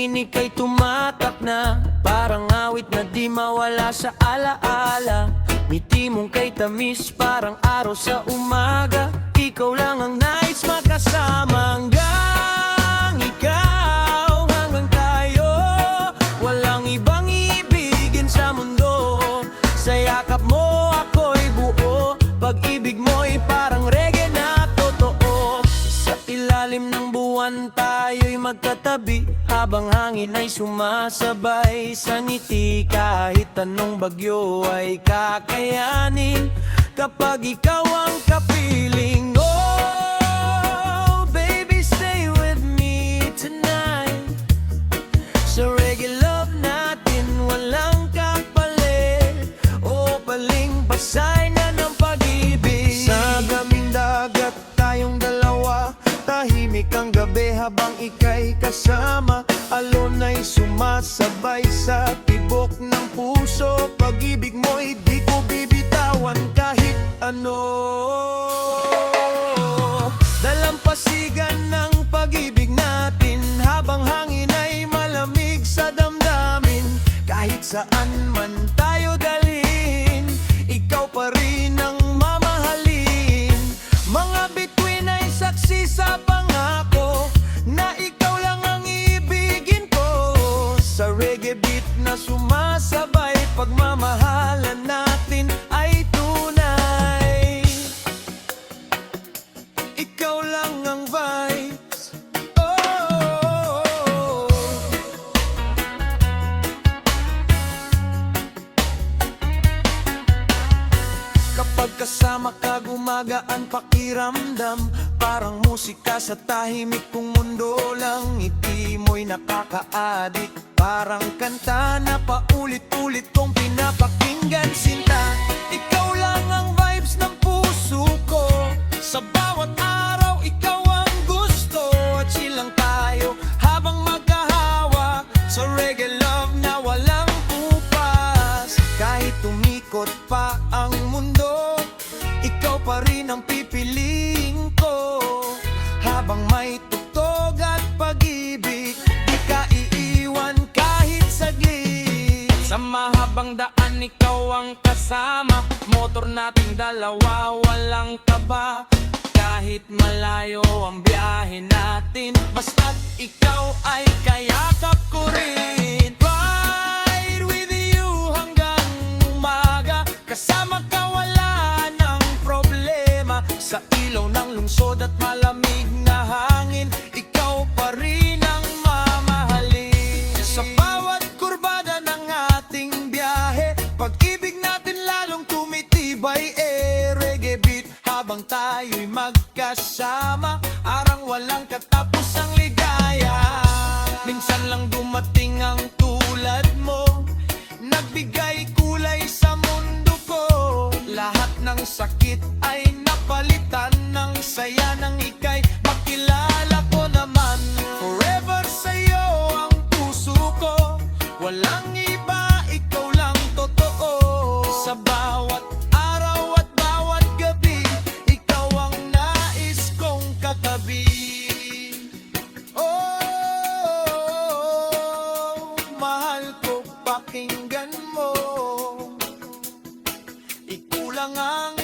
panaginip ay tumatak na, parang awit na di mawala sa alaala. Ngiti mong kay tamis, parang araw sa umaga. Ikaw lang ang nais makasama, hanggang ikaw, hanggang tayo. Walang ibang ibigin sa mundo, sa yakap mo ako'y buo. Pag-ibig mo'y parang reggae na totoo. Sa ilalim ng buwan tayo'y magkatabi, habang hangin ay sumasabay sa ngiti. Kahit anong bagyo ay kakayanin, kapag ikaw ang kapiling. Oh, baby, stay with me tonight. Sa reggae love natin walang kapalit, o paling pasay na ng pag-ibig. Sa gaming dagat tayong dalawa, tahimik ang gabi habang ika'y kasama. Alon ay sumasabay sa tibok ng puso. Pag-ibig mo'y di ko bibitawan kahit ano. Dalampasigan ng pag-ibig natin, habang hangin ay malamig sa damdamin. Kahit saan man tayo dalhin, ikaw pa rin ang mamahalin. Mga bituin ay saksi sa pangako, na ikaw lang ang ibigin ko. Sa reggae beat na sumasabay, pagmamahalan natin ay tunay. Ikaw lang ang vibes. Oh, kapag kasama ka gumagaan pakiramdam, parang musika sa tahimik kong mundo lang. Ngiti mo'y nakaka-adik, parang kanta na paulit-ulit kong pinapakinggan. Sinta, ikaw lang ang vibes ng puso ko. Sa bawat araw, ikaw ang gusto. At silang tayo habang magkahawak sa reggae love na walang pupas. Kahit tumikot pa ang mundo, ikaw pa rin ang pipiliin ko. Habang may tugtog at pag-ibig, di ka iiwan kahit saglit. Sa mahabang daan, ikaw ang kasama. Motor nating dalawa, walang kaba. Kahit malayo ang biyahe natin, basta't ikaw ay kayakap ko rin. Ride with you hanggang umaga, kasama ka wala ng problema. Sa ilaw ng lungsod at malamig na hangin, ikaw pa rin ang mamahalin. Sa bawat kurbada ng ating biyahe, pag-ibig natin lalong tumitibay. Reggae beat habang tayo'y magkasama, arang walang katapusang ligaya. Minsan lang dumating ang tulad mo, nagbigay kulay sa mundo ko. Lahat ng sakit ay napalitan ng saya nang ika'y makilala ko naman. Forever sa'yo ang puso ko, walang iba, ikaw lang totoo. Sa bawat araw at bawat gabi, ikaw ang nais kong katabi. Oh, mahal ko, pakinggan mo. Ikulang ang